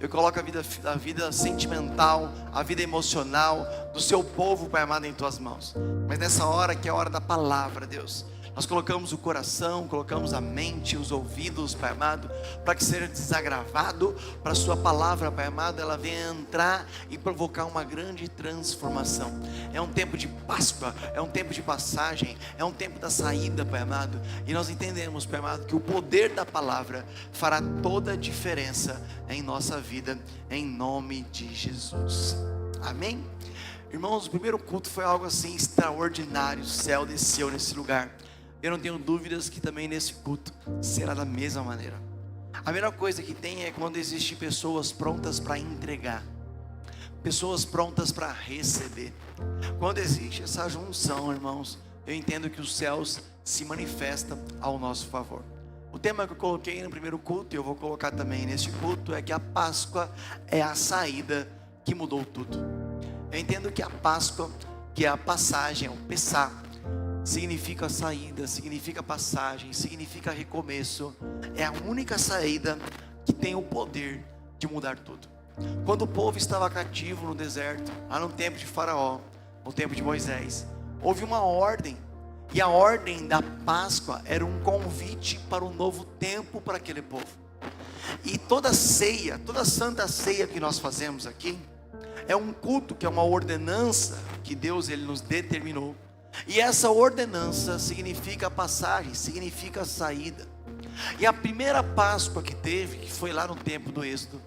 Eu coloco a vida sentimental, a vida emocional do seu povo, Pai amado, em tuas mãos. Mas nessa hora que é a hora da palavra, Deus, nós colocamos o coração, colocamos a mente, os ouvidos, Pai amado, para que seja desagravado, para a sua palavra, Pai amado, ela venha entrar e provocar uma grande transformação. É um tempo de Páscoa, é um tempo de passagem, é um tempo da saída, Pai amado, e nós entendemos, Pai amado, que o poder da palavra fará toda a diferença em nossa vida, em nome de Jesus. Amém? Irmãos, o primeiro culto foi algo assim extraordinário, o céu desceu nesse lugar. Eu não tenho dúvidas que também nesse culto será da mesma maneira. A melhor coisa que tem é quando existem pessoas prontas para entregar, pessoas prontas para receber. Quando existe essa junção, irmãos, eu entendo que os céus se manifestam ao nosso favor. O tema que eu coloquei no primeiro culto, e eu vou colocar também neste culto, é que a Páscoa é a saída que mudou tudo. Eu entendo que a Páscoa, que é a passagem, é o Pessá, significa saída, significa passagem, significa recomeço. É a única saída que tem o poder de mudar tudo. Quando o povo estava cativo no deserto, lá no tempo de Faraó, no tempo de Moisés, houve uma ordem, e a ordem da Páscoa era um convite para um novo tempo para aquele povo. E toda ceia, toda santa ceia que nós fazemos aqui, é um culto, que é uma ordenança que Deus ele nos determinou. E essa ordenança significa passagem, significa saída. E a primeira Páscoa que teve, que foi lá no tempo do Êxodo,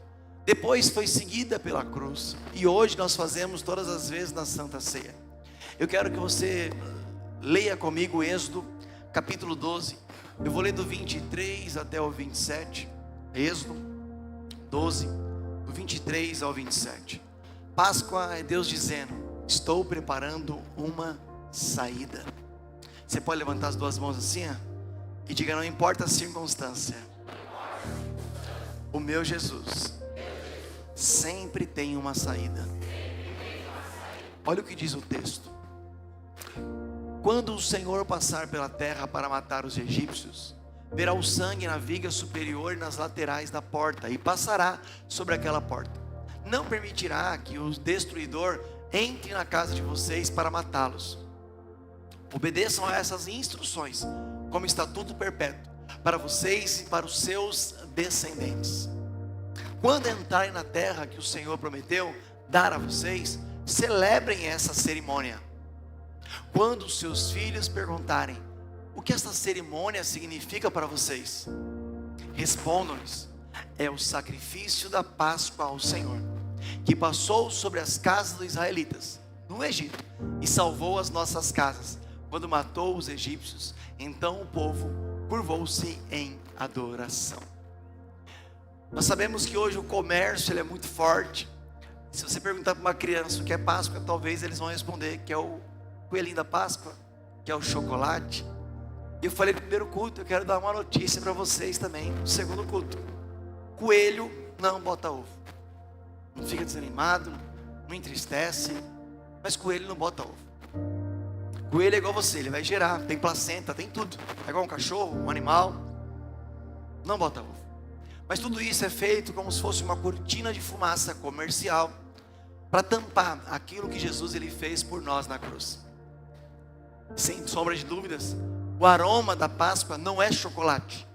depois foi seguida pela cruz. E hoje nós fazemos todas as vezes na Santa Ceia. Eu quero que você leia comigo Êxodo capítulo 12. Eu vou ler do 23 até o 27. Êxodo 12, do 23 ao 27. Páscoa é Deus dizendo: estou preparando uma saída. Você pode levantar as duas mãos assim, ó, e diga: não importa a circunstância, o meu Jesus sempre tem uma saída. Olha o que diz o texto: quando o Senhor passar pela terra para matar os egípcios, verá o sangue na viga superior e nas laterais da porta, e passará sobre aquela porta. Não permitirá que o destruidor entre na casa de vocês para matá-los. Obedeçam a essas instruções como estatuto perpétuo para vocês e para os seus descendentes. Quando entrarem na terra que o Senhor prometeu dar a vocês, celebrem essa cerimônia. Quando os seus filhos perguntarem: o que essa cerimônia significa para vocês? Respondam-lhes: é o sacrifício da Páscoa ao Senhor, que passou sobre as casas dos israelitas no Egito e salvou as nossas casas quando matou os egípcios. Então o povo curvou-se em adoração. Nós sabemos que hoje o comércio ele é muito forte. Se você perguntar para uma criança o que é Páscoa, talvez eles vão responder que é o coelhinho da Páscoa, que é o chocolate. E eu falei no primeiro culto, eu quero dar uma notícia para vocês também no segundo culto: coelho não bota ovo. Não fica desanimado, não entristece, mas coelho não bota ovo. Coelho é igual você, ele vai gerar, tem placenta, tem tudo. É igual um cachorro, um animal, não bota ovo. Mas tudo isso é feito como se fosse uma cortina de fumaça comercial, para tampar aquilo que Jesus ele fez por nós na cruz. Sem sombra de dúvidas, o aroma da Páscoa não é chocolate.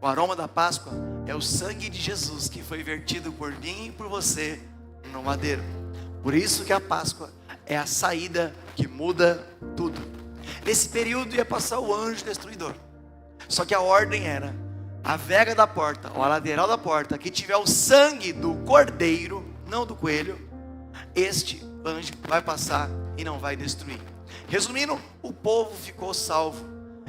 O aroma da Páscoa é o sangue de Jesus que foi vertido por mim e por você no madeiro. Por isso que a Páscoa é a saída que muda tudo. Nesse período ia passar o anjo destruidor. Só que a ordem era: a vega da porta, ou a lateral da porta, que tiver o sangue do cordeiro, não do coelho, este anjo vai passar e não vai destruir. Resumindo, o povo ficou salvo.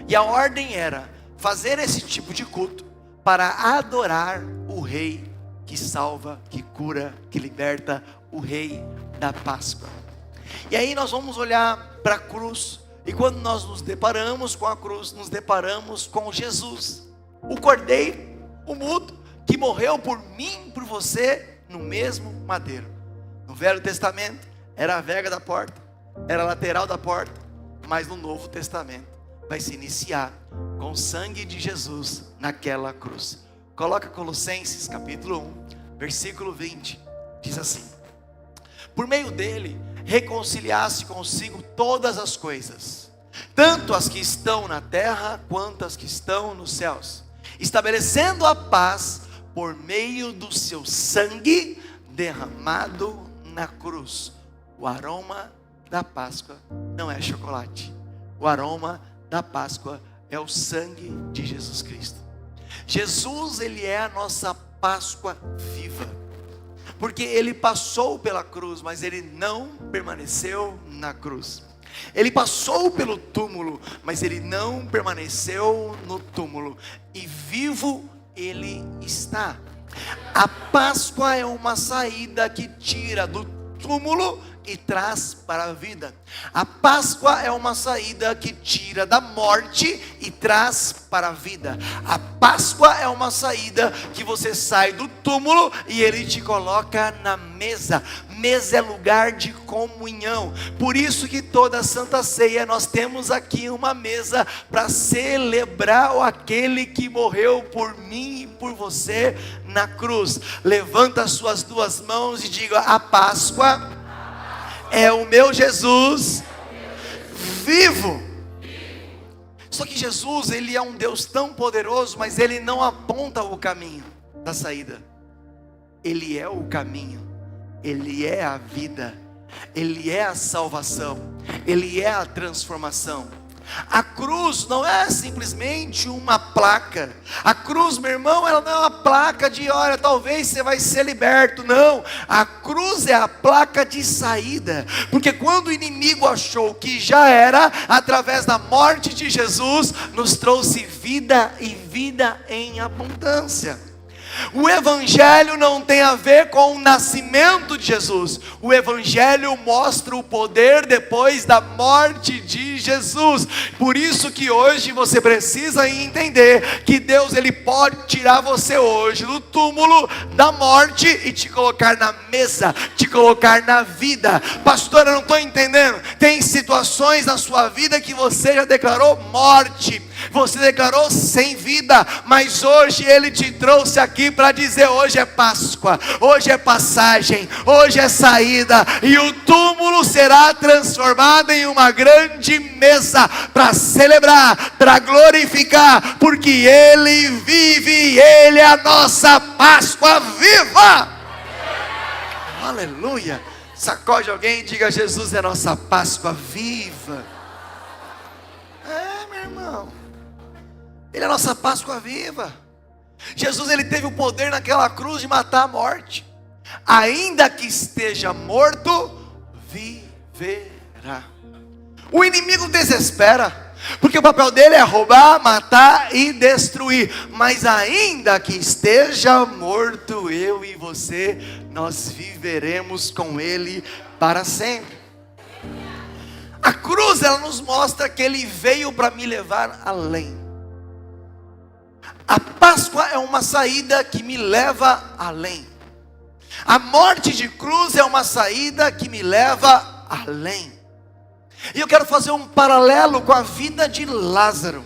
E a ordem era fazer esse tipo de culto para adorar o rei que salva, que cura, que liberta, o rei da Páscoa. E aí nós vamos olhar para a cruz, e quando nós nos deparamos com a cruz, nos deparamos com Jesus, o cordeiro, o mudo, que morreu por mim e por você no mesmo madeiro. No Velho Testamento era a vega da porta, era a lateral da porta, mas no Novo Testamento vai se iniciar com o sangue de Jesus naquela cruz. Coloca Colossenses capítulo 1, versículo 20, diz assim: por meio dele reconciliasse consigo todas as coisas, tanto as que estão na terra quanto as que estão nos céus, estabelecendo a paz por meio do seu sangue derramado na cruz. O aroma da Páscoa não é chocolate. O aroma da Páscoa é o sangue de Jesus Cristo. Jesus, ele é a nossa Páscoa viva, porque ele passou pela cruz, mas ele não permaneceu na cruz. Ele passou pelo túmulo, mas ele não permaneceu no túmulo, e vivo ele está. A Páscoa é uma saída que tira do túmulo e traz para a vida. A Páscoa é uma saída que tira da morte e traz para a vida. A Páscoa é uma saída que você sai do túmulo e ele te coloca na mesa. Mesa é lugar de comunhão. Por isso que toda Santa Ceia nós temos aqui uma mesa para celebrar aquele que morreu por mim e por você na cruz. Levanta as suas duas mãos e diga: a Páscoa é o meu Jesus vivo. Só que Jesus, ele é um Deus tão poderoso, mas ele não aponta o caminho da saída. Ele é o caminho, ele é a vida, ele é a salvação, ele é a transformação. A cruz não é simplesmente uma placa. A cruz, meu irmão, ela não é uma placa de olha, talvez você vai ser liberto. Não, a cruz é a placa de saída. Porque quando o inimigo achou que já era, através da morte de Jesus, nos trouxe vida e vida em abundância. O Evangelho não tem a ver com o nascimento de Jesus. O Evangelho mostra o poder depois da morte de Jesus. Por isso que hoje você precisa entender que Deus, ele pode tirar você hoje do túmulo da morte e te colocar na mesa, te colocar na vida. Pastor, eu não estou entendendo. Tem situações na sua vida que você já declarou morte, você declarou sem vida, mas hoje ele te trouxe aqui para dizer: hoje é Páscoa, hoje é passagem, hoje é saída, e o túmulo será transformado em uma grande mesa para celebrar, para glorificar, porque ele vive e ele é a nossa Páscoa viva. Aleluia. Sacode alguém e diga: Jesus é a nossa Páscoa viva. É, meu irmão, ele é a nossa Páscoa viva. Jesus, ele teve o poder naquela cruz de matar a morte. Ainda que esteja morto, viverá. O inimigo desespera, porque o papel dele é roubar, matar e destruir. Mas ainda que esteja morto, eu e você, nós viveremos com ele para sempre. A cruz, ela nos mostra que ele veio para me levar além. A Páscoa é uma saída que me leva além. A morte de cruz é uma saída que me leva além. E eu quero fazer um paralelo com a vida de Lázaro.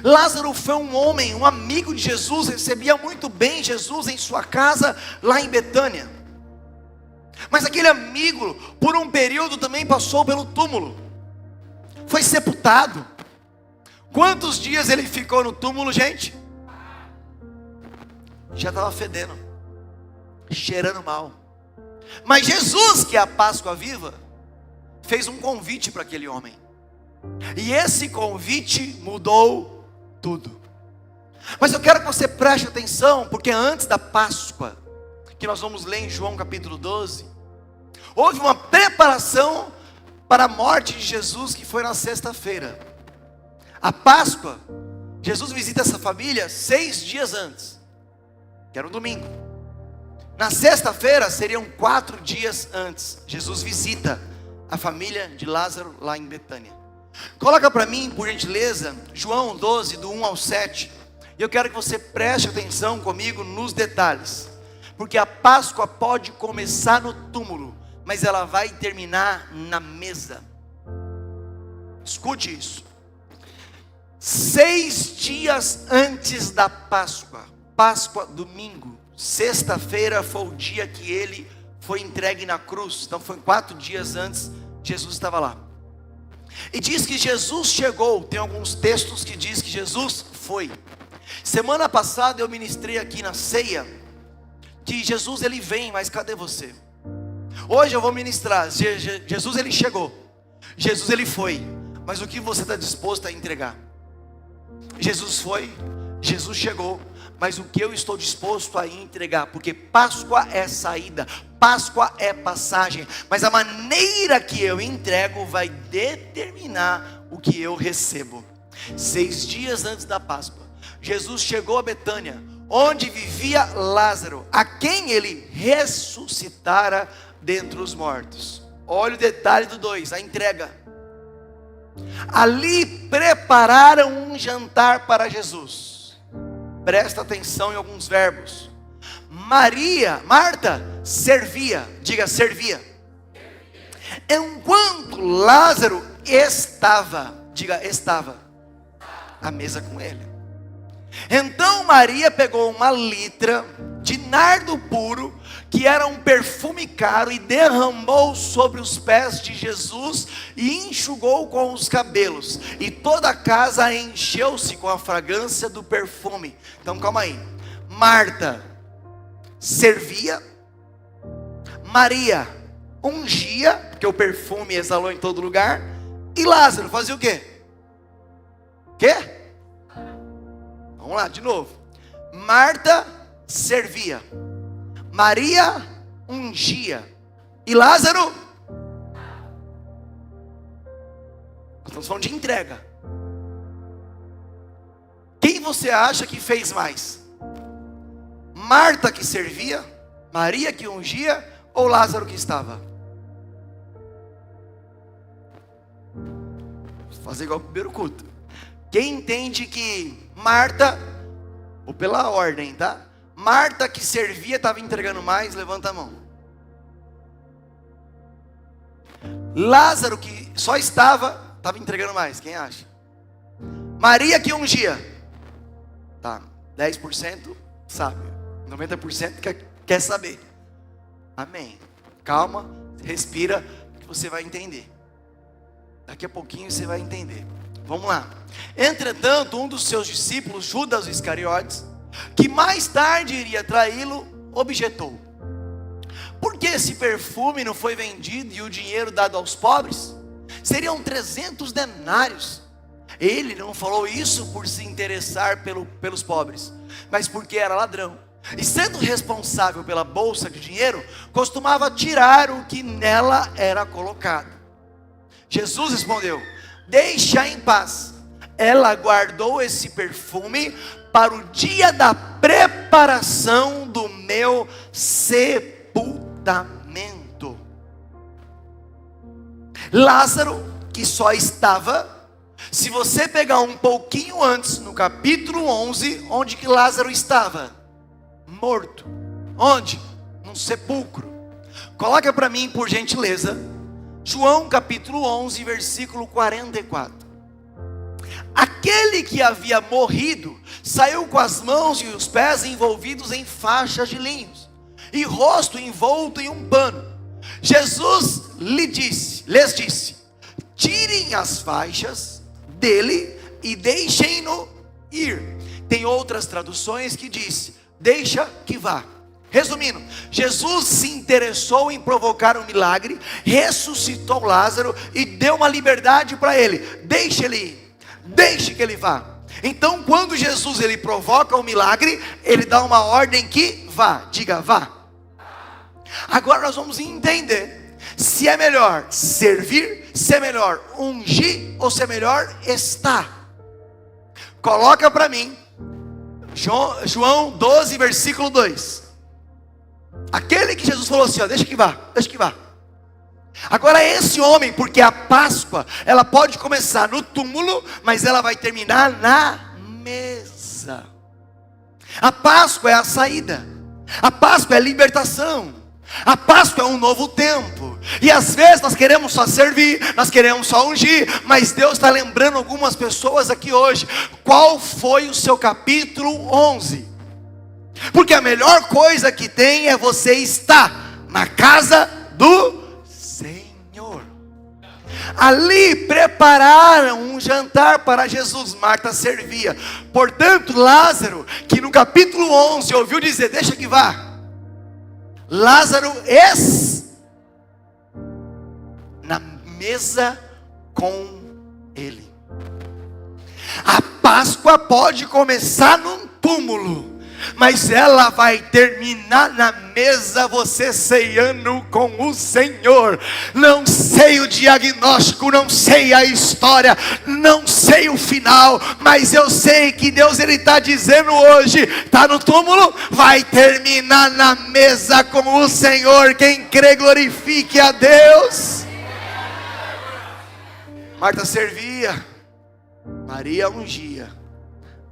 Lázaro foi um homem, um amigo de Jesus, recebia muito bem Jesus em sua casa lá em Betânia. Mas aquele amigo, por um período também passou pelo túmulo, foi sepultado. Quantos dias ele ficou no túmulo, gente? Já estava fedendo, cheirando mal. Mas Jesus, que é a Páscoa viva, fez um convite para aquele homem. E esse convite mudou tudo. Mas eu quero que você preste atenção, porque antes da Páscoa, que nós vamos ler em João capítulo 12, houve uma preparação para a morte de Jesus, que foi na sexta-feira. A Páscoa, Jesus visita essa família 6 dias antes, que era um domingo. Na sexta-feira seriam 4 dias antes. Jesus visita a família de Lázaro lá em Betânia. Coloca para mim, por gentileza, João 12, do 1 ao 7. E eu quero que você preste atenção comigo nos detalhes, porque a Páscoa pode começar no túmulo, mas ela vai terminar na mesa. Escute isso. 6 dias antes da Páscoa, Páscoa domingo, Sexta-feira foi o dia que ele foi entregue na cruz. Então foi 4 dias antes, Jesus estava lá. E diz que Jesus chegou. Tem alguns textos que diz que Jesus foi. Semana passada eu ministrei aqui na ceia que Jesus ele vem, mas cadê você? Hoje eu vou ministrar. Jesus ele chegou, Jesus ele foi, mas o que você está disposto a entregar? Jesus foi, Jesus chegou, mas o que eu estou disposto a entregar? Porque Páscoa é saída, Páscoa é passagem, mas a maneira que eu entrego vai determinar o que eu recebo. 6 dias antes da Páscoa, Jesus chegou a Betânia, onde vivia Lázaro, a quem ele ressuscitara dentre os mortos. Olha o detalhe do 2, a entrega. Ali prepararam um jantar para Jesus. Presta atenção em alguns verbos. Marta servia, diga servia. Enquanto Lázaro estava, diga estava, à mesa com ele. Então Maria pegou uma litra de nardo puro, que era um perfume caro, e derramou sobre os pés de Jesus e enxugou com os cabelos, e toda a casa encheu-se com a fragrância do perfume. Então calma aí, Marta servia, Maria ungia, porque o perfume exalou em todo lugar, e Lázaro fazia o quê? Vamos lá, de novo. Marta servia, Maria ungia, e Lázaro, nós estamos falando de entrega. Quem você acha que fez mais? Marta que servia, Maria que ungia, ou Lázaro que estava? Vou fazer igual o primeiro culto. Quem entende que Marta, ou pela ordem, tá? Marta que servia estava entregando mais, levanta a mão. Lázaro que só estava entregando mais, quem acha? Maria que ungia, tá, 10% sabe, 90% quer saber. Amém. Calma, respira, que você vai entender. Daqui a pouquinho você vai entender. Vamos lá. Entretanto, um dos seus discípulos, Judas Iscariotes, que mais tarde iria traí-lo, objetou: por que esse perfume não foi vendido e o dinheiro dado aos pobres? Seriam 300 denários. Ele não falou isso por se interessar pelos pobres, mas porque era ladrão, e sendo responsável pela bolsa de dinheiro, costumava tirar o que nela era colocado. Jesus respondeu: deixa em paz, ela guardou esse perfume para o dia da preparação do meu sepultamento. Lázaro, que só estava, se você pegar um pouquinho antes, no capítulo 11, onde que Lázaro estava? Morto. Onde? Num sepulcro. Coloca para mim, por gentileza, João capítulo 11, versículo 44. Aquele que havia morrido saiu com as mãos e os pés envolvidos em faixas de linhos, e rosto envolto em um pano. Jesus lhes disse: tirem as faixas dele e deixem-no ir. Tem outras traduções que diz: deixa que vá. Resumindo, Jesus se interessou em provocar um milagre, ressuscitou Lázaro e deu uma liberdade para ele. Deixe ele ir, deixe que ele vá. Então quando Jesus ele provoca um milagre, ele dá uma ordem que vá. Diga vá. Agora nós vamos entender se é melhor servir, se é melhor ungir ou se é melhor estar. Coloca para mim João 12 versículo 2. Aquele que Jesus falou assim, ó, deixa que vá, deixa que vá. Agora esse homem, porque a Páscoa, ela pode começar no túmulo, mas ela vai terminar na mesa. A Páscoa é a saída, a Páscoa é a libertação, a Páscoa é um novo tempo. E às vezes nós queremos só servir, nós queremos só ungir, mas Deus está lembrando algumas pessoas aqui hoje. Qual foi o seu capítulo 11? Porque a melhor coisa que tem é você estar na casa do Senhor. Ali prepararam um jantar para Jesus. Marta servia. Portanto, Lázaro, que no capítulo 11 ouviu dizer: deixa que vá. Lázaro na mesa com ele. A Páscoa pode começar num túmulo, mas ela vai terminar na mesa, você ceando com o Senhor. Não sei o diagnóstico, não sei a história, não sei o final, mas eu sei que Deus, Ele está dizendo hoje: está no túmulo, vai terminar na mesa com o Senhor. Quem crê, glorifique a Deus. Marta servia, Maria ungia,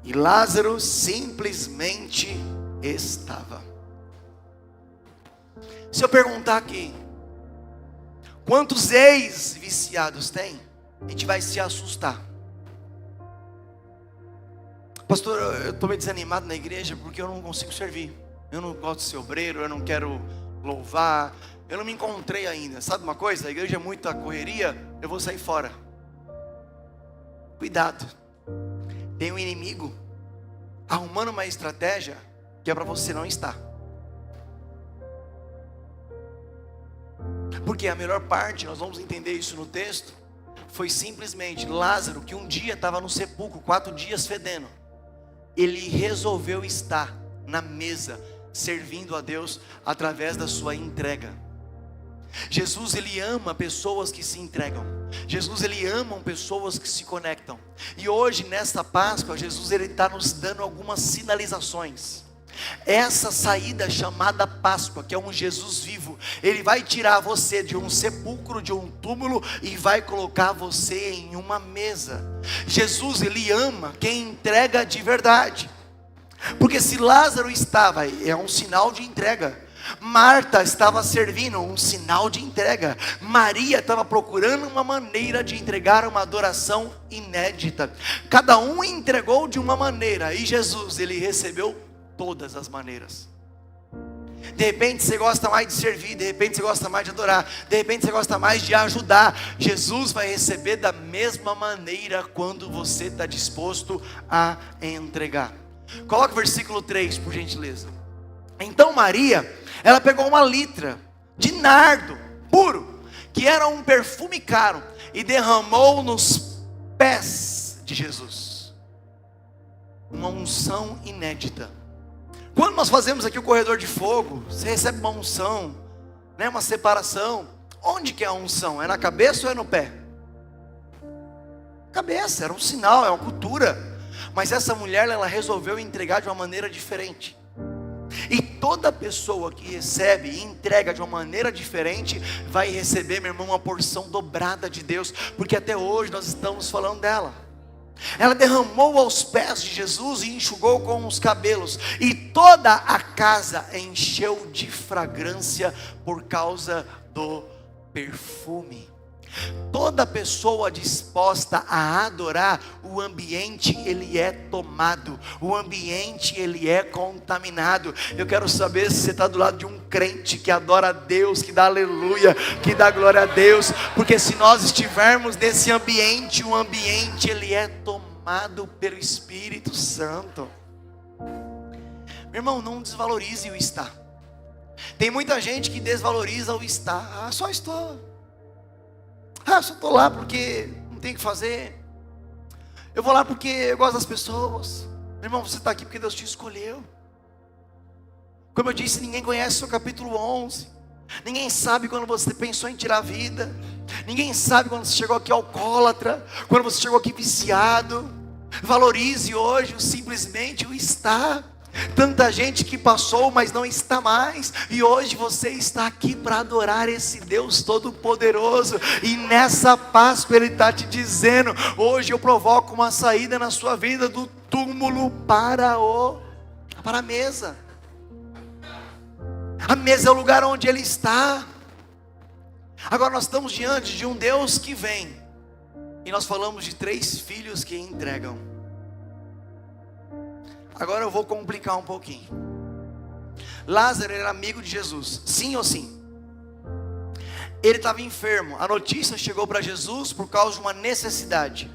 e Lázaro simplesmente estava. Se eu perguntar aqui, quantos ex-viciados tem? A gente vai se assustar. Pastor, eu estou meio desanimado na igreja porque eu não consigo servir. Eu não gosto de ser obreiro, eu não quero louvar, eu não me encontrei ainda. Sabe uma coisa? A igreja é muita correria, eu vou sair fora. Cuidado. Tem um inimigo arrumando uma estratégia que é para você não estar. Porque a melhor parte, nós vamos entender isso no texto, foi simplesmente Lázaro, que um dia estava no sepulcro, 4 dias fedendo. Ele resolveu estar na mesa, servindo a Deus através da sua entrega. Jesus, Ele ama pessoas que se entregam. Jesus, Ele ama pessoas que se conectam. E hoje, nesta Páscoa, Jesus, Ele está nos dando algumas sinalizações. Essa saída chamada Páscoa, que é um Jesus vivo, Ele vai tirar você de um sepulcro, de um túmulo, e vai colocar você em uma mesa. Jesus, Ele ama quem entrega de verdade. Porque se Lázaro estava, é um sinal de entrega. Marta estava servindo, um sinal de entrega. Maria estava procurando uma maneira de entregar uma adoração inédita. Cada um entregou de uma maneira, e Jesus, Ele recebeu todas as maneiras. De repente você gosta mais de servir, de repente você gosta mais de adorar, de repente você gosta mais de ajudar. Jesus vai receber da mesma maneira quando você está disposto a entregar. Coloca o versículo 3, por gentileza. Então Maria, ela pegou uma litra de nardo puro, que era um perfume caro, e derramou nos pés de Jesus. Uma unção inédita. Quando nós fazemos aqui o corredor de fogo, você recebe uma unção, né, uma separação. Onde que é a unção? É na cabeça ou é no pé? Cabeça, era um sinal, é uma cultura. Mas essa mulher, ela resolveu entregar de uma maneira diferente. E toda pessoa que recebe e entrega de uma maneira diferente, vai receber, meu irmão, uma porção dobrada de Deus. Porque até hoje nós estamos falando dela. Ela derramou aos pés de Jesus e enxugou com os cabelos, e toda a casa encheu de fragrância por causa do perfume. Toda pessoa disposta a adorar, o ambiente ele é tomado, o ambiente ele é contaminado. Eu quero saber se você está do lado de um crente que adora a Deus, que dá aleluia, que dá glória a Deus. Porque se nós estivermos nesse ambiente, o ambiente ele é tomado pelo Espírito Santo. Meu irmão, não desvalorize o estar. Tem muita gente que desvaloriza o estar. Ah, só estou. Ah, só estou lá porque não tem o que fazer. Eu vou lá porque eu gosto das pessoas. Meu irmão, você está aqui porque Deus te escolheu. Como eu disse, ninguém conhece o capítulo 11. Ninguém sabe quando você pensou em tirar a vida. Ninguém sabe quando você chegou aqui alcoólatra, quando você chegou aqui viciado. Valorize hoje simplesmente o estar. Tanta gente que passou, mas não está mais. E hoje você está aqui para adorar esse Deus Todo-Poderoso. E nessa Páscoa Ele está te dizendo: hoje eu provoco uma saída na sua vida do túmulo para a mesa. A mesa é o lugar onde Ele está. Agora nós estamos diante de um Deus que vem. E nós falamos de 3 filhos que entregam. Agora eu vou complicar um pouquinho. Lázaro era amigo de Jesus, sim ou sim? Ele estava enfermo. A notícia chegou para Jesus por causa de uma necessidade.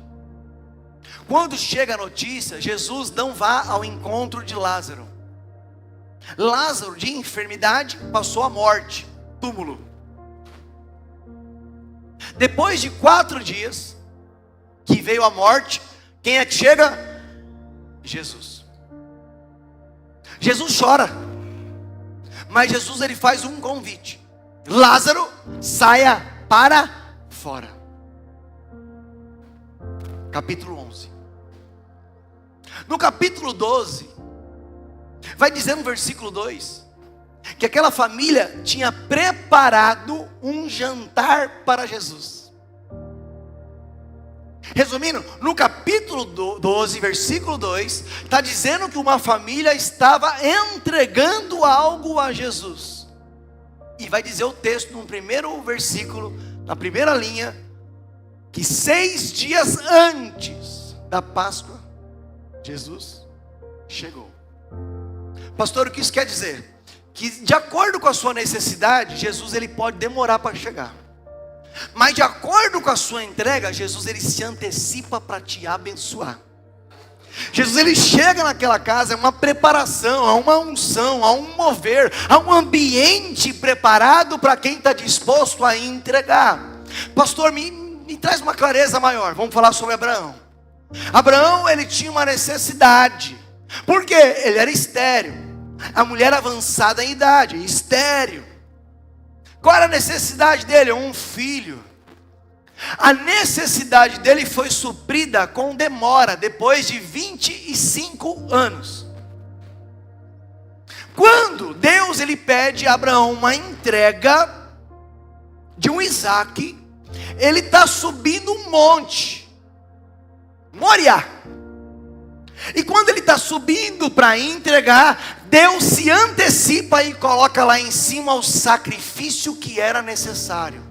Quando chega a notícia, Jesus não vá ao encontro de Lázaro. Lázaro, de enfermidade, passou à morte, túmulo. Depois de 4 dias que veio a morte, quem é que chega? Jesus. Jesus chora, mas Jesus ele faz um convite: Lázaro, saia para fora. Capítulo 11. No capítulo 12, vai dizer no versículo 2, que aquela família tinha preparado um jantar para Jesus. Resumindo, no capítulo 12, versículo 2, está dizendo que uma família estava entregando algo a Jesus. E vai dizer o texto no primeiro versículo, na primeira linha, que 6 dias antes da Páscoa, Jesus chegou. Pastor, o que isso quer dizer? Que de acordo com a sua necessidade, Jesus ele pode demorar para chegar. Mas de acordo com a sua entrega, Jesus ele se antecipa para te abençoar. Jesus ele chega naquela casa, é uma preparação, há uma unção, há um mover, há um ambiente preparado para quem está disposto a entregar. Pastor, me traz uma clareza maior. Vamos falar sobre Abraão. Abraão ele tinha uma necessidade. Por quê? Ele era estéril. A mulher avançada em idade, estéril. Qual era a necessidade dele? Um filho. A necessidade dele foi suprida com demora, depois de 25 anos. Quando Deus ele pede a Abraão uma entrega de um Isaac, ele está subindo um monte, Moriá. E quando ele está subindo para entregar, Deus se antecipa e coloca lá em cima o sacrifício que era necessário.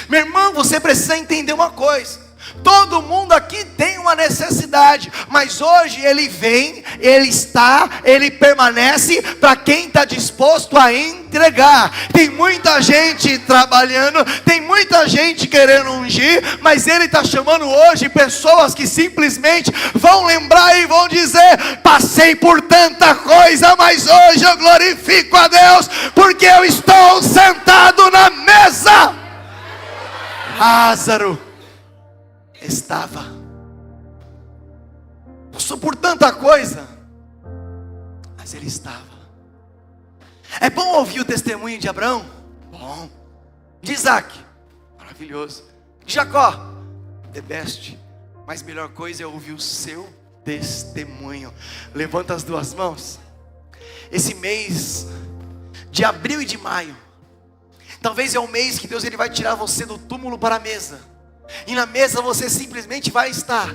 Meu irmão, você precisa entender uma coisa: todo mundo aqui tem uma necessidade, mas hoje ele vem, ele permanece para quem está disposto a entregar. Tem muita gente trabalhando, tem muita gente querendo ungir, mas ele está chamando hoje pessoas que simplesmente vão lembrar e vão dizer: passei por tanta coisa, mas hoje eu glorifico a Deus, porque eu estou sentado na mesa. Lázaro estava, passou por tanta coisa, mas ele estava. É bom ouvir o testemunho de Abraão? Bom. De Isaac? Maravilhoso. De Jacó? The best. Mas melhor coisa é ouvir o seu testemunho. Levanta as 2 mãos. Esse mês de abril e de maio, talvez é o mês que Deus ele vai tirar você do túmulo para a mesa. E na mesa você simplesmente vai estar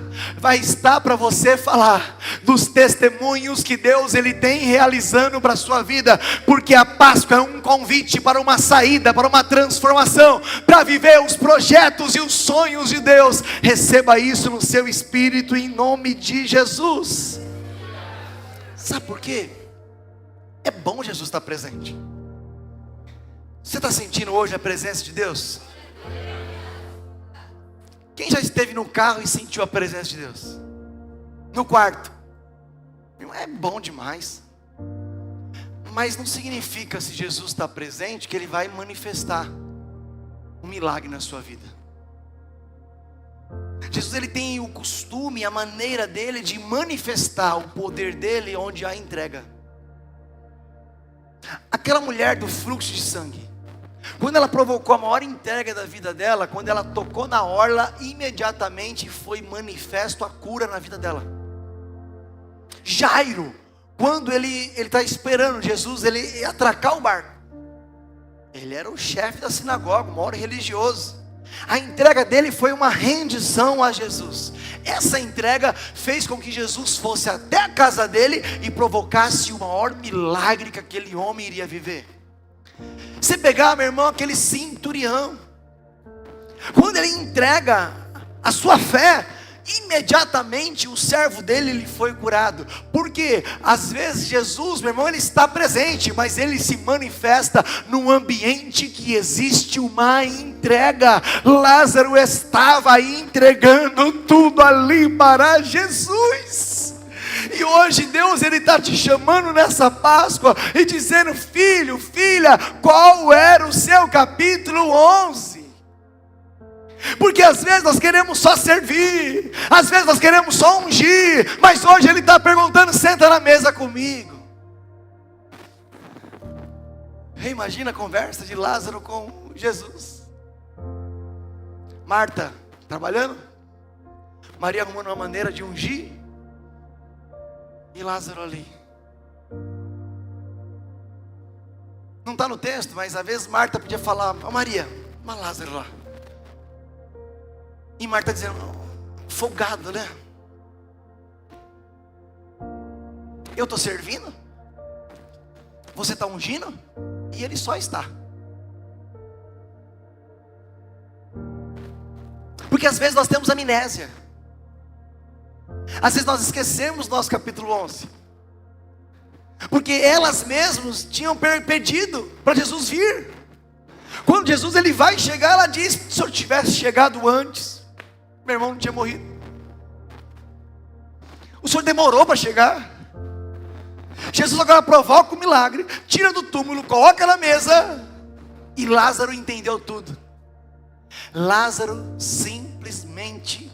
para você falar dos testemunhos que Deus ele tem realizando para a sua vida, porque a Páscoa é um convite para uma saída, para uma transformação, para viver os projetos e os sonhos de Deus. Receba isso no seu espírito em nome de Jesus. Sabe por quê? É bom Jesus estar presente. Você está sentindo hoje a presença de Deus? Quem já esteve no carro e sentiu a presença de Deus? No quarto? É bom demais. Mas não significa, se Jesus está presente, que Ele vai manifestar um milagre na sua vida. Jesus ele tem o costume, a maneira dele de manifestar o poder dele onde há entrega. Aquela mulher do fluxo de sangue, quando ela provocou a maior entrega da vida dela, quando ela tocou na orla, imediatamente foi manifesto a cura na vida dela. Jairo, quando ele está esperando Jesus, ele ia atracar o barco. Ele era o chefe da sinagoga, o maior religioso. A entrega dele foi uma rendição a Jesus. Essa entrega fez com que Jesus fosse até a casa dele e provocasse o maior milagre que aquele homem iria viver. Você pegar, meu irmão, aquele centurião, quando ele entrega a sua fé, imediatamente o servo dele ele foi curado. Porque às vezes Jesus, meu irmão, ele está presente, mas ele se manifesta num ambiente que existe uma entrega. Lázaro estava entregando tudo ali para Jesus. E hoje Deus ele está te chamando nessa Páscoa e dizendo: filho, filha, qual era o seu capítulo 11? Porque às vezes nós queremos só servir, às vezes nós queremos só ungir, mas hoje ele está perguntando: senta na mesa comigo. Imagina a conversa de Lázaro com Jesus. Marta trabalhando, Maria arrumando uma maneira de ungir, e Lázaro ali. Não está no texto, mas às vezes Marta podia falar: ó Maria, mas Lázaro lá. E Marta dizendo: folgado, né? Eu estou servindo, você está ungindo, e ele só está. Porque às vezes nós temos amnésia. Às vezes nós esquecemos nosso capítulo 11. Porque elas mesmas tinham pedido para Jesus vir. Quando Jesus ele vai chegar, ela diz: se eu tivesse chegado antes, meu irmão não tinha morrido. O Senhor demorou para chegar. Jesus agora provoca o milagre, tira do túmulo, coloca na mesa, e Lázaro entendeu tudo. Lázaro simplesmente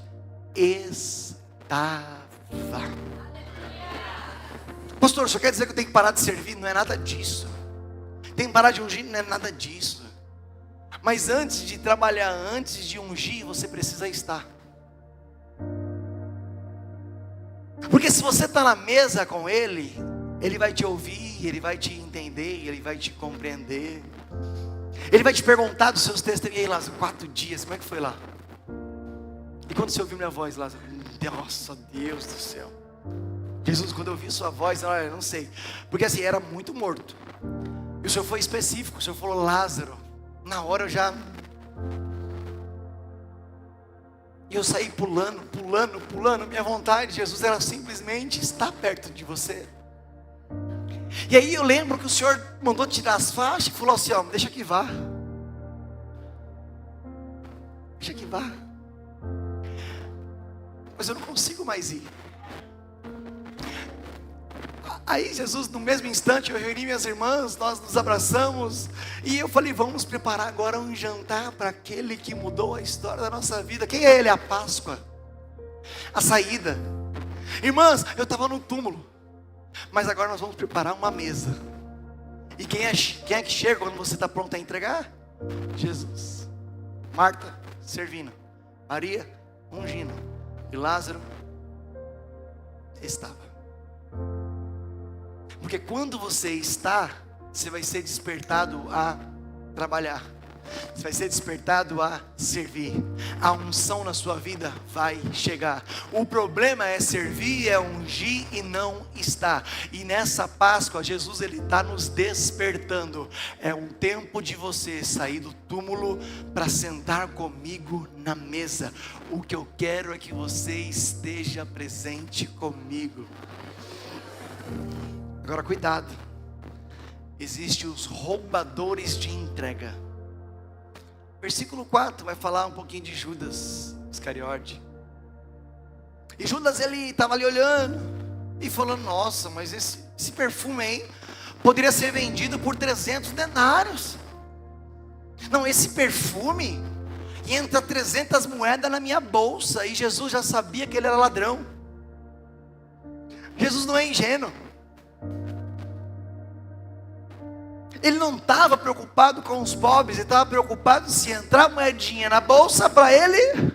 estava. Pastor, só quer dizer que eu tenho que parar de servir? Não é nada disso. Tem que parar de ungir? Não é nada disso. Mas antes de trabalhar, antes de ungir, você precisa estar. Porque se você está na mesa com Ele, Ele vai te ouvir, Ele vai te entender, Ele vai te compreender. Ele vai te perguntar dos seus testemunhos. E aí, Lázaro, 4 dias, como é que foi lá? E quando você ouviu minha voz, Lázaro? Nossa, Deus do céu. Jesus, quando eu ouvi sua voz, olha, eu não sei. Porque assim, era muito morto. E o Senhor foi específico, o Senhor falou: Lázaro. Na hora eu já... E eu saí pulando. Minha vontade, Jesus, era simplesmente estar perto de você. E aí eu lembro que o Senhor mandou tirar as faixas e falou assim: ó, deixa que vá. Deixa que vá. Mas eu não consigo mais ir. Aí Jesus, no mesmo instante, eu reuni minhas irmãs, nós nos abraçamos, e eu falei: vamos preparar agora um jantar para aquele que mudou a história da nossa vida. Quem é ele? A Páscoa, a saída. Irmãs, eu estava no túmulo, mas agora nós vamos preparar uma mesa. E quem é que chega quando você está pronto a entregar? Jesus. Marta servindo, Maria ungindo, e Lázaro estava. Porque quando você está, você vai ser despertado a trabalhar. Você vai ser despertado a servir. A unção na sua vida vai chegar. O problema é servir, é ungir e não estar. E nessa Páscoa, Jesus ele está nos despertando. É um tempo de você sair do túmulo para sentar comigo na mesa. O que eu quero é que você esteja presente comigo. Agora cuidado. Existem os roubadores de entrega. Versículo 4 vai falar um pouquinho de Judas Iscariote. E Judas ele estava ali olhando e falando: nossa, mas esse perfume aí poderia ser vendido por 300 denários. Não, esse perfume entra 300 moedas na minha bolsa. E Jesus já sabia que ele era ladrão. Jesus não é ingênuo. Ele não estava preocupado com os pobres, ele estava preocupado se entrar moedinha na bolsa para ele.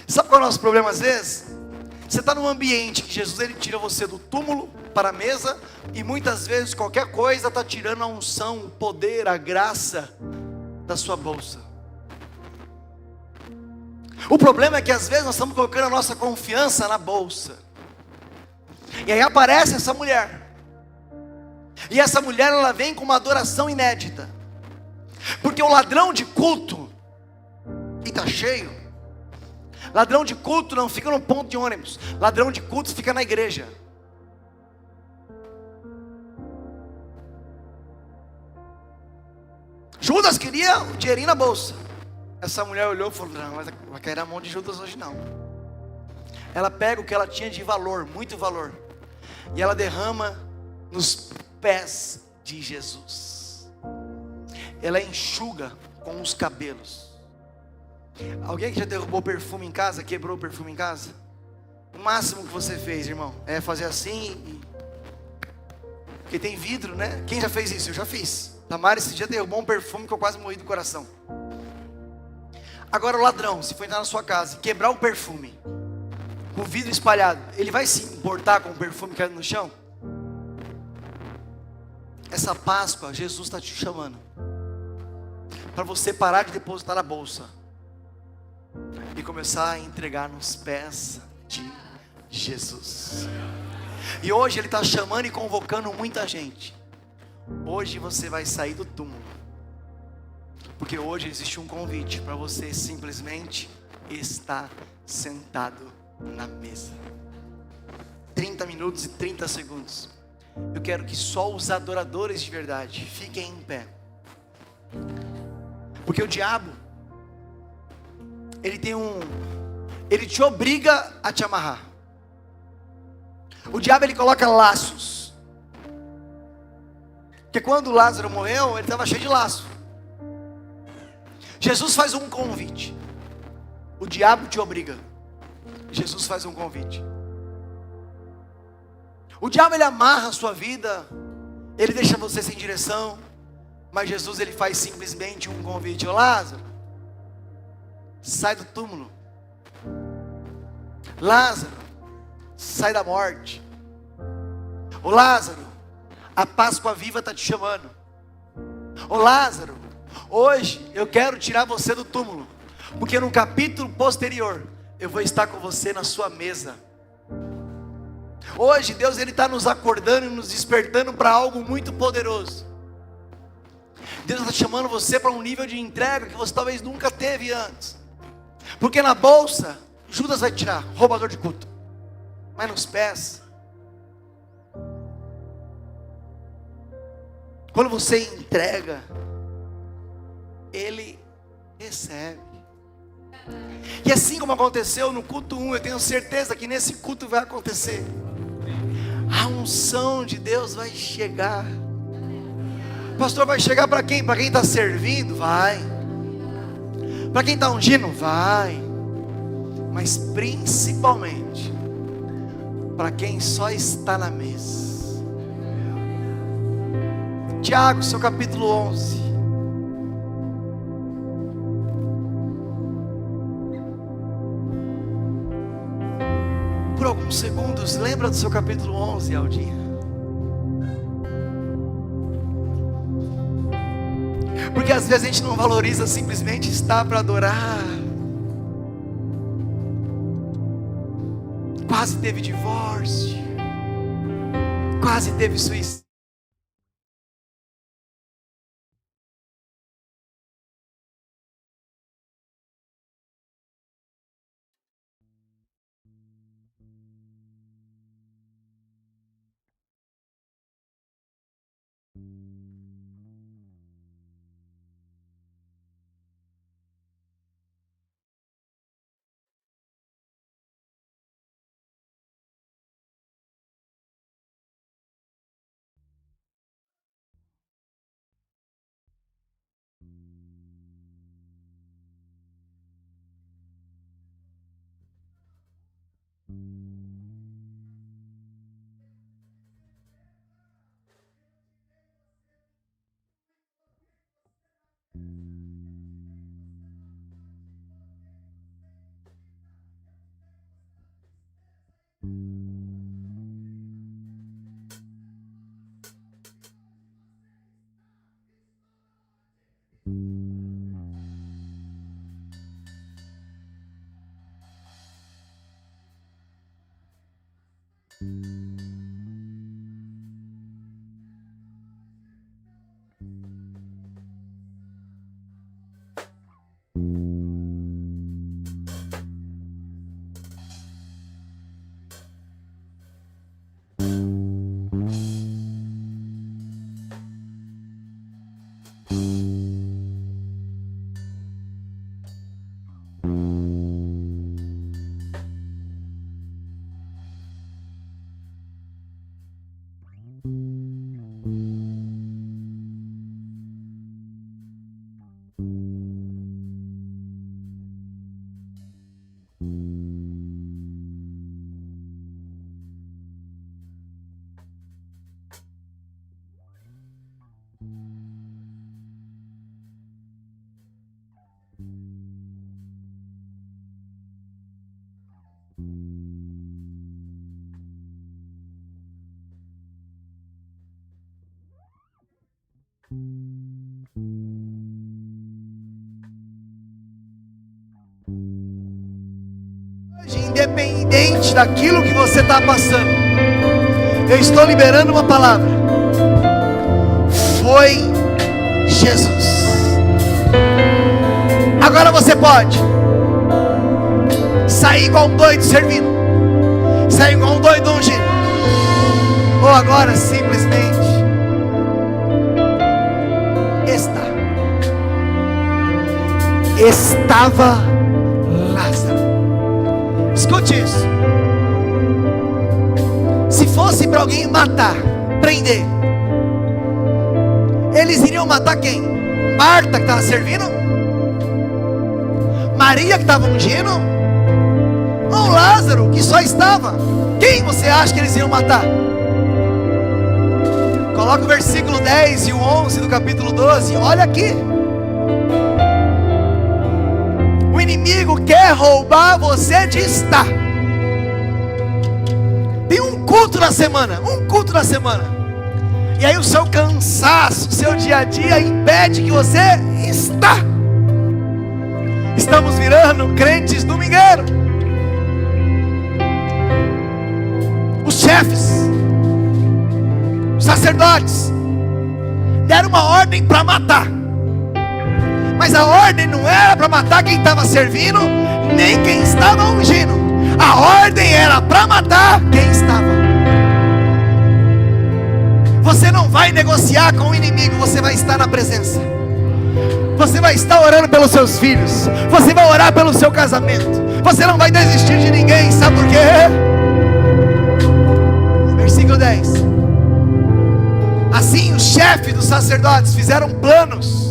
Sabe qual é o nosso problema às vezes? Você está num ambiente que Jesus ele tira você do túmulo para a mesa, e muitas vezes qualquer coisa está tirando a unção, o poder, a graça da sua bolsa. O problema é que às vezes nós estamos colocando a nossa confiança na bolsa. E aí aparece essa mulher. E essa mulher ela vem com uma adoração inédita. Porque o ladrão de culto, e está cheio, Ladrão de culto não fica no ponto de ônibus. Ladrão de culto fica na igreja. Judas queria o dinheirinho na bolsa. Essa mulher olhou e falou: não, mas vai cair na mão de Judas hoje não. Ela pega o que ela tinha de valor, muito valor, e ela derrama nos pés de Jesus. Ela enxuga com os cabelos. Alguém que já derrubou perfume em casa, quebrou o perfume em casa? O máximo que você fez, irmão, é fazer assim porque tem vidro, né? Quem já fez isso? Eu já fiz. Tamara esse dia derrubou um perfume que eu quase morri do coração. Agora o ladrão, se for entrar na sua casa e quebrar o perfume, com o vidro espalhado, ele vai se importar com o perfume caindo no chão? Essa Páscoa, Jesus está te chamando para você parar de depositar na bolsa e começar a entregar nos pés de Jesus. E hoje Ele está chamando e convocando muita gente. Hoje você vai sair do túmulo, porque hoje existe um convite para você simplesmente estar sentado na mesa. 30 minutos e 30 segundos. Eu quero que só os adoradores de verdade fiquem em pé, porque o diabo, ele te obriga a te amarrar. O diabo, ele coloca laços, porque quando Lázaro morreu, ele estava cheio de laço. Jesus faz um convite. O diabo te obriga, Jesus faz um convite. O diabo, ele amarra a sua vida, ele deixa você sem direção, mas Jesus, ele faz simplesmente um convite. Ô Lázaro, sai do túmulo. Lázaro, sai da morte. Ô Lázaro, a Páscoa viva está te chamando. Ô Lázaro, hoje eu quero tirar você do túmulo, porque no capítulo posterior eu vou estar com você na sua mesa. Hoje Deus, Ele está nos acordando e nos despertando para algo muito poderoso. Deus está chamando você para um nível de entrega que você talvez nunca teve antes. Porque na bolsa, Judas vai tirar, roubador de culto. Mas nos pés, quando você entrega, Ele recebe. E assim como aconteceu no culto 1, eu tenho certeza que nesse culto vai acontecer. A unção de Deus vai chegar. Pastor, vai chegar para quem? Para quem está servindo? Vai. Para quem está ungindo? Vai. Mas principalmente para quem só está na mesa. Tiago, seu capítulo 11. Por alguns segundos, lembra do seu capítulo 11, Aldinha? Porque às vezes a gente não valoriza simplesmente estar para adorar. Quase teve divórcio, quase teve suicídio. Independente daquilo que você está passando, eu estou liberando uma palavra. Foi Jesus. Agora você pode sair igual um doido servindo, sair igual um doido ungindo, ou agora simplesmente estava Lázaro. Escute isso. Se fosse para alguém matar, prender, eles iriam matar quem? Marta que estava servindo? Maria que estava ungindo? Ou Lázaro que só estava? Quem você acha que eles iam matar? Coloca o versículo 10 e o 11 do capítulo 12. Olha aqui. O inimigo quer roubar você de estar. Tem um culto na semana. E aí o seu cansaço, o seu dia a dia impede que você está. Estamos virando crentes domingueiros. Os chefes, os sacerdotes deram uma ordem para matar. Mas a ordem não era para matar quem estava servindo, nem quem estava ungindo. A ordem era para matar quem estava. Você não vai negociar com o inimigo, você vai estar na presença. Você vai estar orando pelos seus filhos. Você vai orar pelo seu casamento. Você não vai desistir de ninguém, sabe por quê? Versículo 10. Assim os chefes dos sacerdotes fizeram planos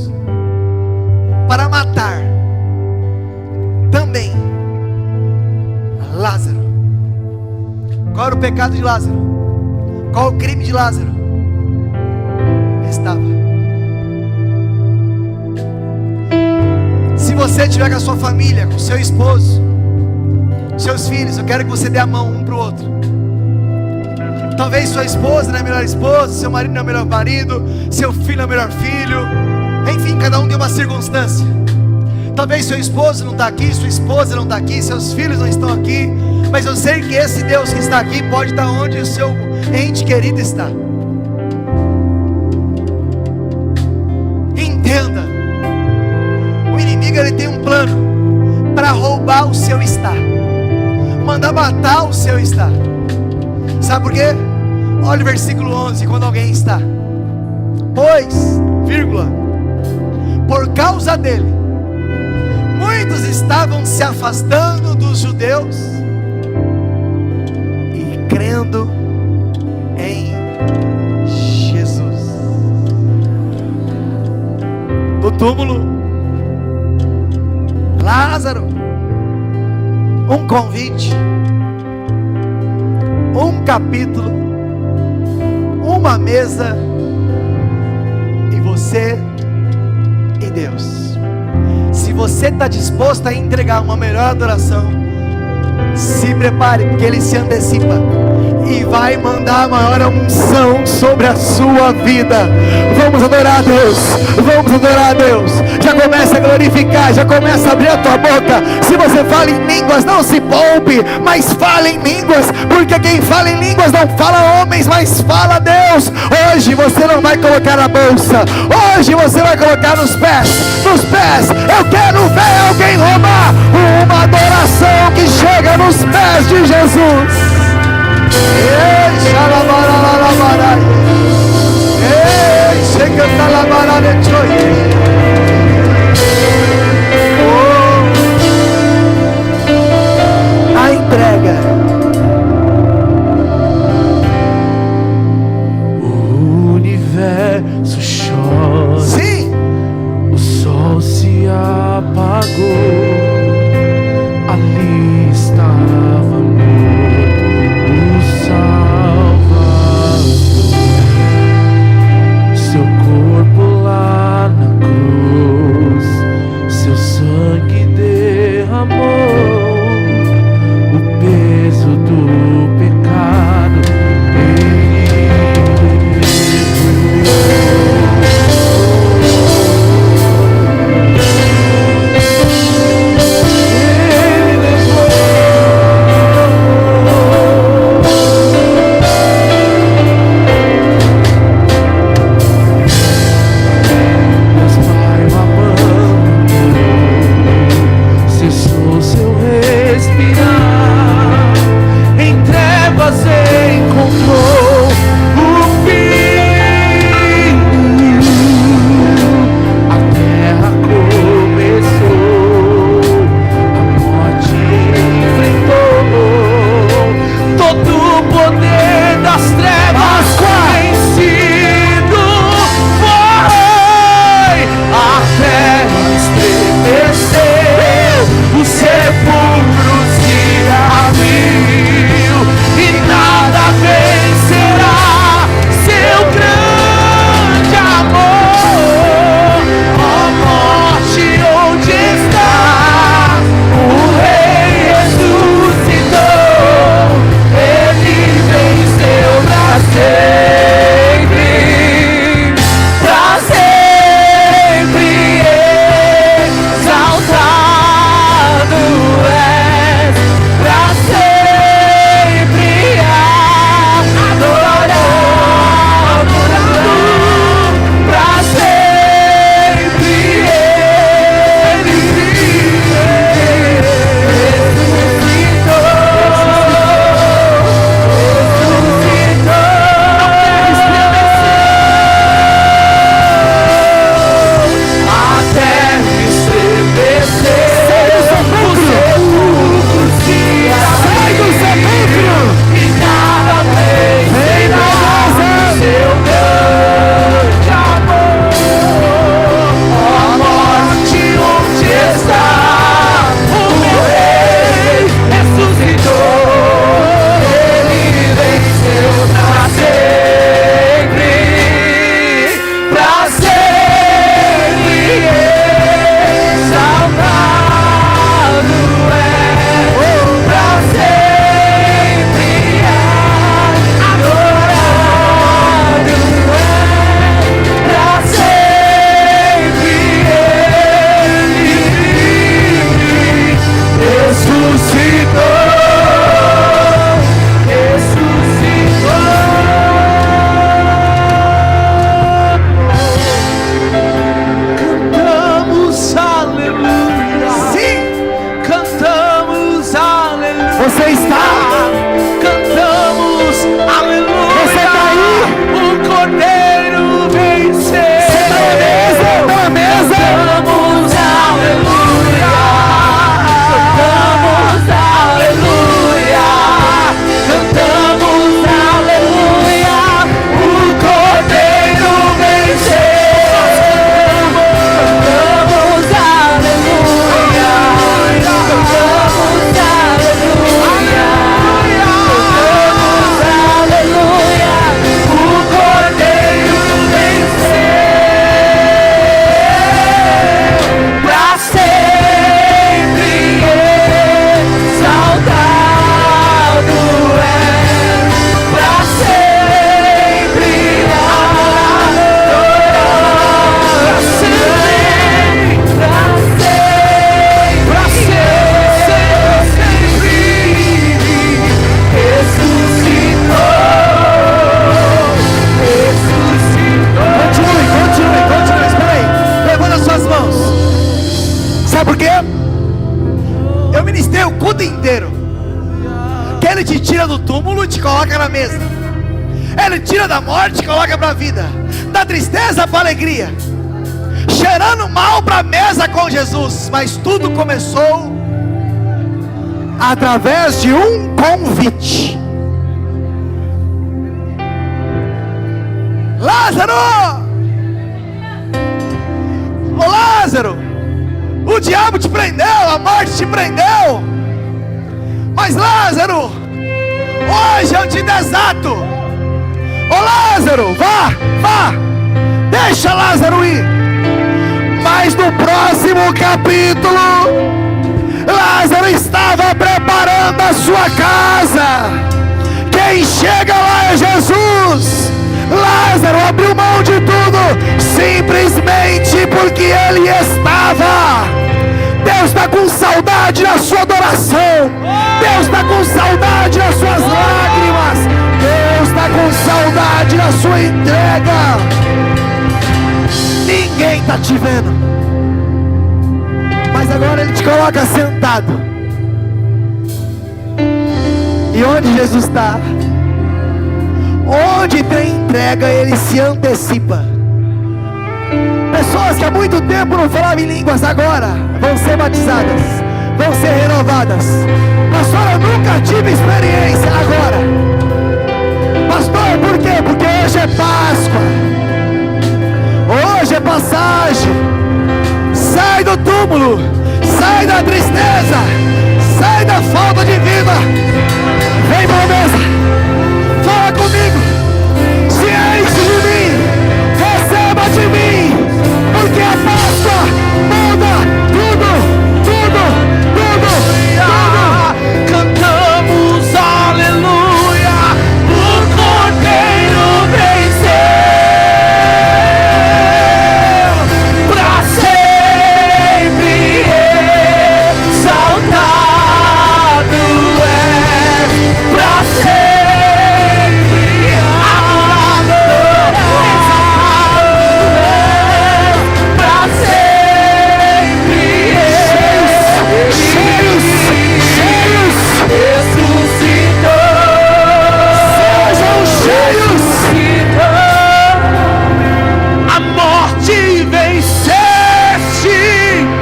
para matar também Lázaro. Qual era o pecado de Lázaro? Qual o crime de Lázaro? Estava. Se você estiver com a sua família, com seu esposo, seus filhos, eu quero que você dê a mão um para o outro. Talvez sua esposa não é a melhor esposa, seu marido não é o melhor marido, seu filho não é o melhor filho. Enfim, cada um tem uma circunstância. Talvez seu esposo não está aqui, sua esposa não está aqui, seus filhos não estão aqui. Mas eu sei que esse Deus que está aqui pode estar onde o seu ente querido está. Entenda, o inimigo ele tem um plano para roubar o seu estar, mandar matar o seu estar. Sabe por quê? Olha o versículo 11, quando alguém está. Pois, vírgula, por causa dele, muitos estavam se afastando dos judeus e crendo em Jesus. Do túmulo, Lázaro, um convite, um capítulo, uma mesa, e você e Deus. Se você está disposto a entregar uma melhor adoração, se prepare, porque Ele se antecipa e vai mandar a maior unção sobre a sua vida. Vamos adorar a Deus, vamos adorar a Deus. Já começa a glorificar, já começa a abrir a tua boca. Se você fala em línguas, não se poupe, mas fala em línguas, porque quem fala em línguas não fala homens, mas fala Deus. Hoje você não vai colocar na bolsa, hoje você vai colocar nos pés, nos pés. Eu quero ver alguém roubar uma adoração que chega nos pés de Jesus. Ei, xalabaralabará. Ei, chega, xalabará. A entrega. O universo chora. Sim. O sol se apagou. Ali estava morto o Salvador. Seu corpo lá na cruz, seu sangue derramou o peso do pecado. Cessou seu respirar, em trevas encontrou o fim. A terra começou, a morte enfrentou, todo o poder das trevas vencido foi. A terra estremeceu, os sepulcros se abriu, e nada vencerá seu grande amor. Ó morte, onde está? O Rei ressuscitou, ele venceu pra sempre, pra sempre exaltado és, pra sempre adorado, pra sempre ele a terra estremeceu, os sepulcros se abriram, e nada vencerá seu grande amor. Ó morte, onde está? O Rei ressuscitou, ele venceu pra sempre, pra sempre exaltado é, pra sempre adorado é, pra sempre ele ressuscitou, Cantamos aleluia. Sim. Cantamos aleluia. Você está. Cantamos aleluia. Você está aí? O Cordeiro venceu. Você está na mesa? Está na mesa? Cantamos aleluia. Cantamos aleluia. Cantamos aleluia. O Cordeiro venceu. Cantamos aleluia. Cantamos aleluia. Cantamos aleluia. O Cordeiro venceu. Pra sempre exaltado é, pra sempre adorado, pra sempre, pra sempre ressuscitou. Continue. Espera aí. Levanta as suas mãos. Sabe por quê? Eu ministrei o culto inteiro que ele te tira do túmulo e te coloca na mesa. Ele tira da morte e coloca para a vida, da tristeza para a alegria. cheirando mal para a mesa com Jesus. Mas tudo começou através de um convite. Lázaro! Ô Lázaro, o diabo te prendeu, a morte te prendeu. Mas Lázaro, hoje eu te desato. Ô Lázaro, vá, deixa Lázaro ir. Mas no próximo capítulo, Lázaro estava preparando a sua casa. Quem chega lá é Jesus. Lázaro abriu mão de tudo, simplesmente porque ele estava. Deus está com saudade da sua adoração. Deus está com saudade das suas lágrimas. Deus está com saudade da sua entrega. Ninguém está te vendo, mas agora ele te coloca sentado. E onde Jesus está? Onde tem entrega, ele se antecipa. Pessoas que há muito tempo não falavam em línguas, agora vão ser batizadas, vão ser renovadas. Pastor, eu nunca tive experiência, agora. Pastor, por quê? Porque hoje é Páscoa, hoje é passagem. Sai do túmulo, sai da tristeza, sai da falta de vida. Vem pra mesa, fala comigo, se enche de mim, receba de mim, porque a Páscoa muda tudo, tudo, tudo, tudo. Cantamos aleluia, o Cordeiro venceu, pra sempre exaltado é, pra sempre adorado é, pra sempre ressuscitou, Sejam cheios. a morte venceste,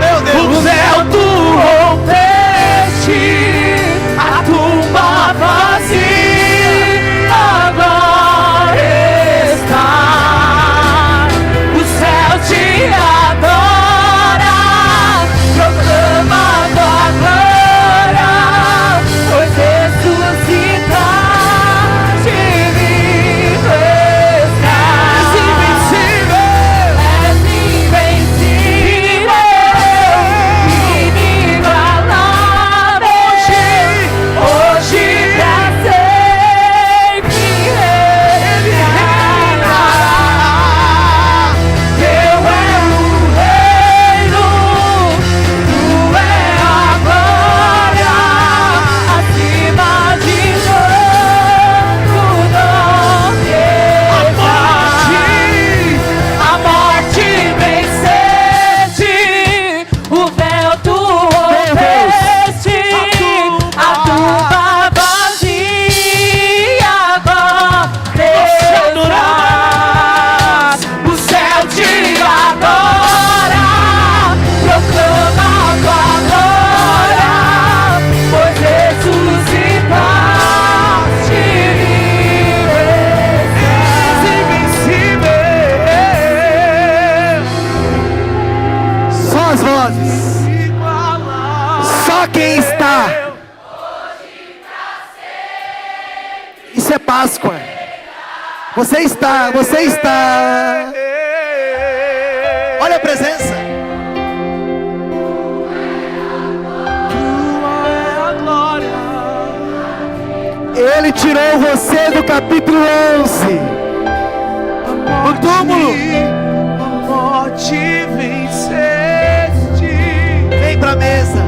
Meu Deus. o véu tu rompeste, a tumba vazia agora está, o céu te adora, proclama tua glória, pois ressuscitaste vivo estás. És invencível, inigualável, hoje pra sempre ele reinará. Teu é o reino, tu é a glória, acima de todo nome a morte venceste, o véu tu rompeste, a tumba vazia agora estás, o céu te adora, proclama tua glória, pois ressuscitaste vivo estás. Invencível, Só as vozes, só quem está. Isso é Páscoa. Você está. Olha a presença. Ele tirou você do capítulo 11, do túmulo. a morte venceste, Vem pra mesa.